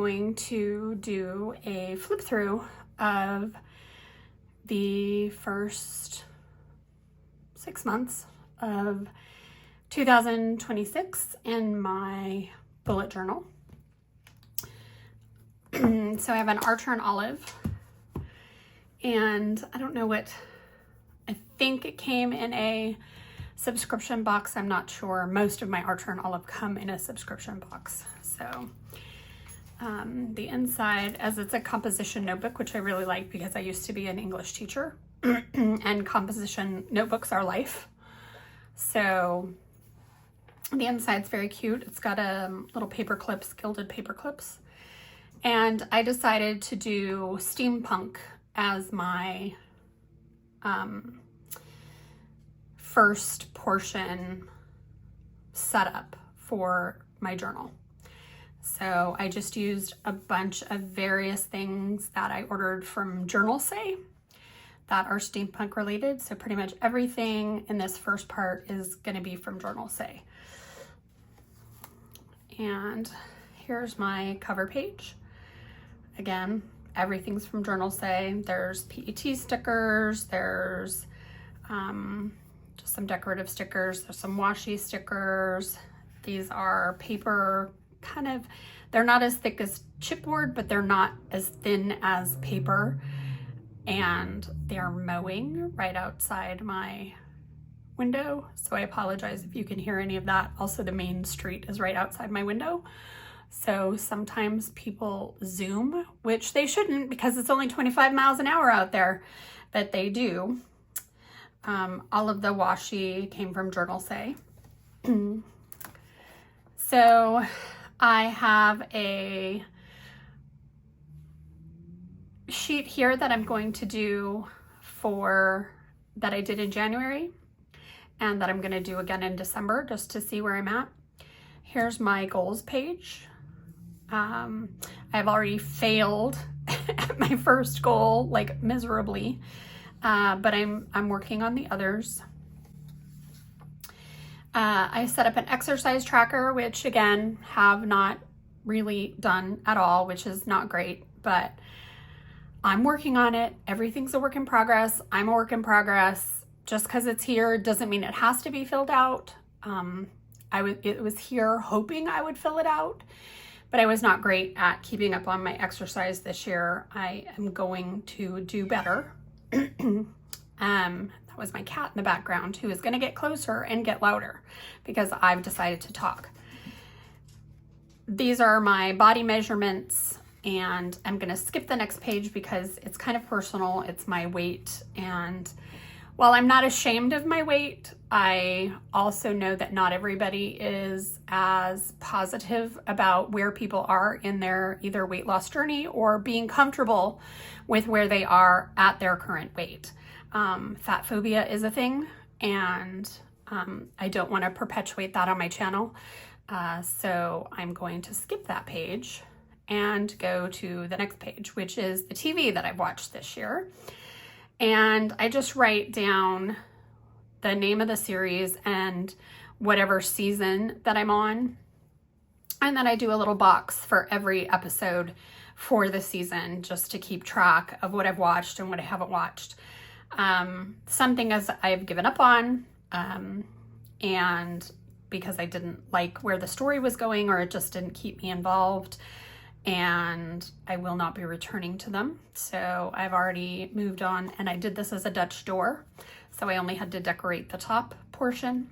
going to do a flip through of the first 6 months of 2026 in my bullet journal. So I have an Archer and Olive, and I don't know what, I think it came in a subscription box. I'm not sure. Most of my Archer and Olive come in a subscription box. So the inside, as it's a composition notebook, which I really like because I used to be an English teacher and composition notebooks are life. So the inside's very cute. It's got little paper clips, gilded paper clips. And I decided to do steampunk as my first portion setup for my journal. So I just used a bunch of various things that I ordered from Journal-Say that are steampunk related. So pretty much everything in this first part is going to be from Journal-Say. And here's my cover page. Again, everything's from Journal-Say. There's PET stickers, there's just some decorative stickers, there's some washi stickers. These are paper, they're not as thick as chipboard, but they're not as thin as paper. And they are mowing right outside my window. So I apologize if you can hear any of that. Also, the main street is right outside my window. So sometimes people zoom, which they shouldn't because it's only 25 miles an hour out there, but they do. All of the washi came from Journal-Say. So I have a sheet here that I'm going to do that I did in January and that I'm going to do again in December just to see where I'm at. Here's my goals page. I've already failed at my first goal, like miserably, but I'm working on the others. I set up an exercise tracker, which again, have not really done at all, which is not great, but I'm working on it. Everything's a work in progress. I'm a work in progress. Just because it's here doesn't mean it has to be filled out. It was here hoping I would fill it out, but I was not great at keeping up on my exercise this year. I am going to do better. That was my cat in the background who is going to get closer and get louder because I've decided to talk. These are my body measurements, and I'm going to skip the next page because it's kind of personal. It's my weight, and while I'm not ashamed of my weight, I also know that not everybody is as positive about where people are in their either weight loss journey or being comfortable with where they are at their current weight. Fat phobia is a thing, and I don't want to perpetuate that on my channel. So I'm going to skip that page and go to the next page, which is the TV that I've watched this year. And I just write down the name of the series and whatever season that I'm on. And then I do a little box for every episode for the season just to keep track of what I've watched and what I haven't watched. Some things I've given up on, and because I didn't like where the story was going or it just didn't keep me involved. And I will not be returning to them. So I've already moved on, and I did this as a Dutch door. So I only had to decorate the top portion.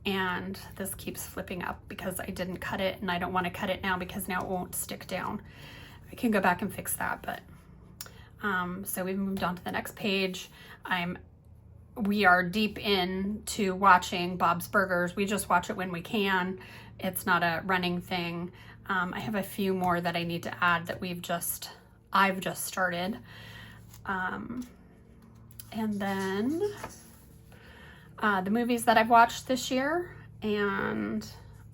And this keeps flipping up because I didn't cut it, and I don't want to cut it now because now it won't stick down. I can go back and fix that, but so we've moved on to the next page. We are deep into watching Bob's Burgers. We just watch it when we can. It's not a running thing. I have a few more that I need to add that I've just started. And then the movies that I've watched this year. And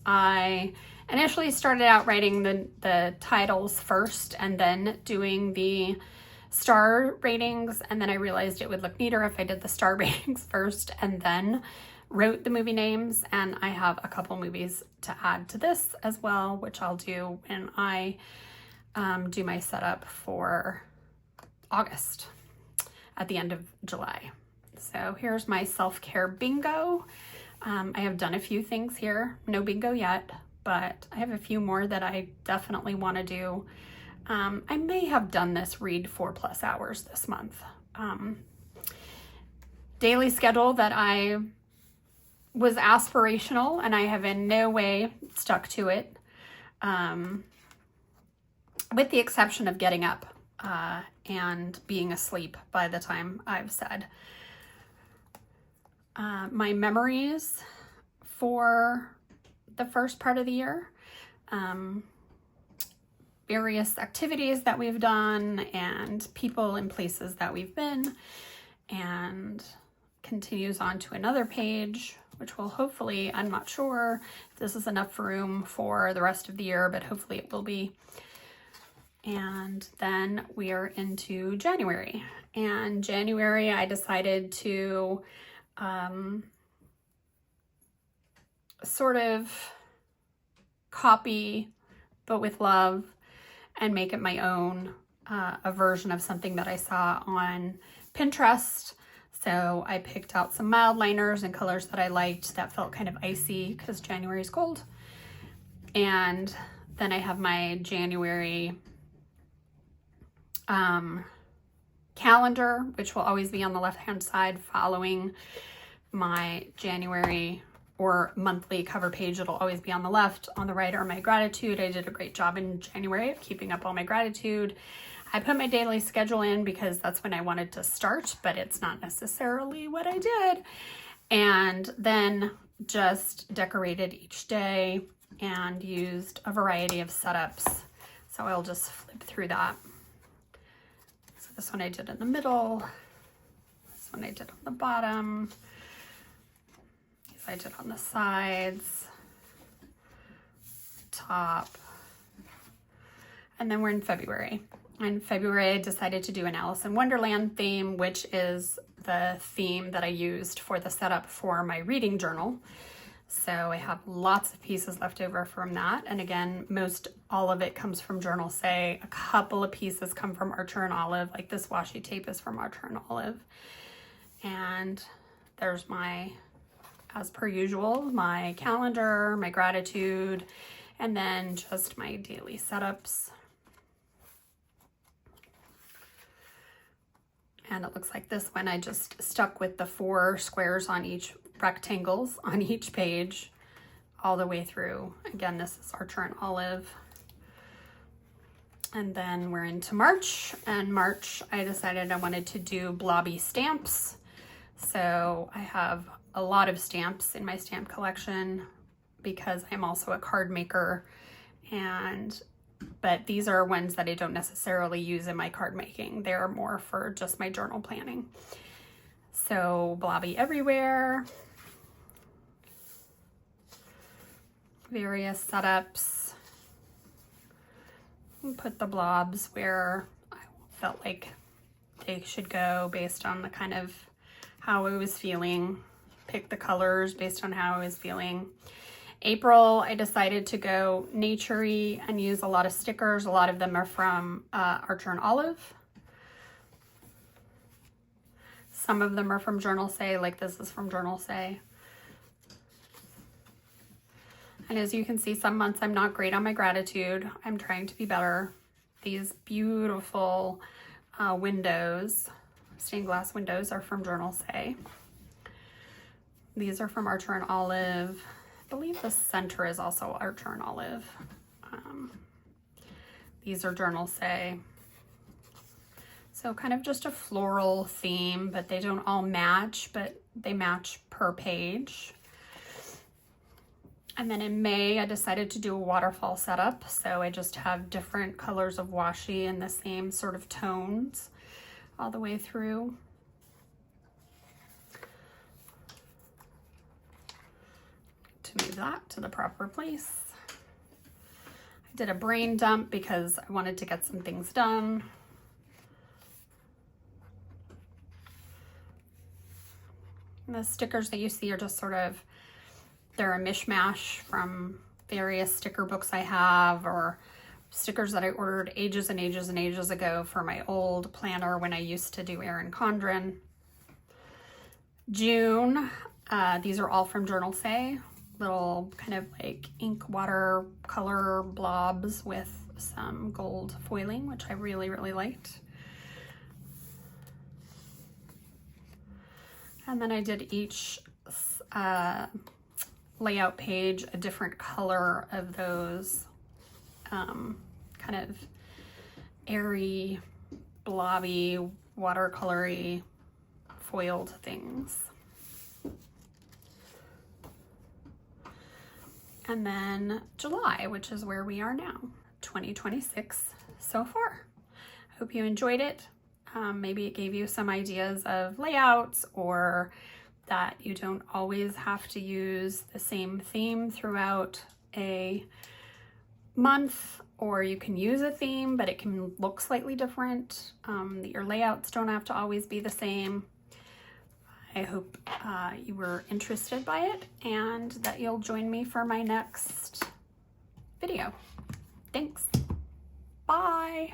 I initially started out writing the titles first and then doing the star ratings. And then I realized it would look neater if I did the star ratings first and then wrote the movie names. And I have a couple movies to add to this as well, which I'll do when I do my setup for August at the end of July. So here's my self-care bingo. I have done a few things here, no bingo yet, but I have a few more that I definitely want to do. I may have done this read 4+ hours this month. Daily schedule that I was aspirational, and I have in no way stuck to it, with the exception of getting up and being asleep by the time I've said. My memories for the first part of the year, various activities that we've done and people and places that we've been, and continues on to another page, which will hopefully, I'm not sure if this is enough room for the rest of the year, but hopefully it will be. And then we are into January. And January, I decided to sort of copy, but with love, and make it my own, a version of something that I saw on Pinterest. So I picked out some mild liners and colors that I liked that felt kind of icy because January is cold. And then I have my January calendar, which will always be on the left-hand side following my January or monthly cover page. It'll always be on the left. On the right are my gratitude. I did a great job in January of keeping up all my gratitude. I put my daily schedule in because that's when I wanted to start, but it's not necessarily what I did. And then just decorated each day and used a variety of setups. So I'll just flip through that. So this one I did in the middle. This one I did on the bottom. These I did on the sides, top. And then we're in February. In February, I decided to do an Alice in Wonderland theme, which is the theme that I used for the setup for my reading journal. So I have lots of pieces left over from that. And again, most all of it comes from Journal Say. A couple of pieces come from Archer and Olive, like this washi tape is from Archer and Olive. And there's my, as per usual, my calendar, my gratitude, and then just my daily setups. And it looks like this one, I just stuck with the 4 squares on each, rectangles on each page all the way through. Again, this is Archer and Olive. And then we're into March, and March I decided I wanted to do blobby stamps. So I have a lot of stamps in my stamp collection because I'm also a card maker, but these are ones that I don't necessarily use in my card making. They're more for just my journal planning. So blobby everywhere, various setups. Put the blobs where I felt like they should go based on the kind of how I was feeling. Pick the colors based on how I was feeling. April, I decided to go nature-y and use a lot of stickers. A lot of them are from Archer and Olive. Some of them are from Journal Say, like this is from Journal Say. And as you can see, some months I'm not great on my gratitude. I'm trying to be better. These beautiful windows, stained glass windows, are from Journal Say. These are from Archer and Olive. I believe the center is also Archer and Olive. These are Journal Say. So kind of just a floral theme, but they don't all match, but they match per page. And then in May, I decided to do a waterfall setup. So I just have different colors of washi in the same sort of tones all the way through. To move that to the proper place. I did a brain dump because I wanted to get some things done. And the stickers that you see are just sort of, they're a mishmash from various sticker books I have, or stickers that I ordered ages and ages and ages ago for my old planner when I used to do Erin Condren. June, these are all from Journal Say, little kind of like ink water color blobs with some gold foiling, which I really, really liked. And then I did each layout page a different color of those kind of airy, blobby, watercolory foiled things. And then July, which is where we are now, 2026 so far. I hope you enjoyed it. Maybe it gave you some ideas of layouts, or that you don't always have to use the same theme throughout a month, or you can use a theme, but it can look slightly different. That your layouts don't have to always be the same. I hope you were interested by it and that you'll join me for my next video. Thanks. Bye.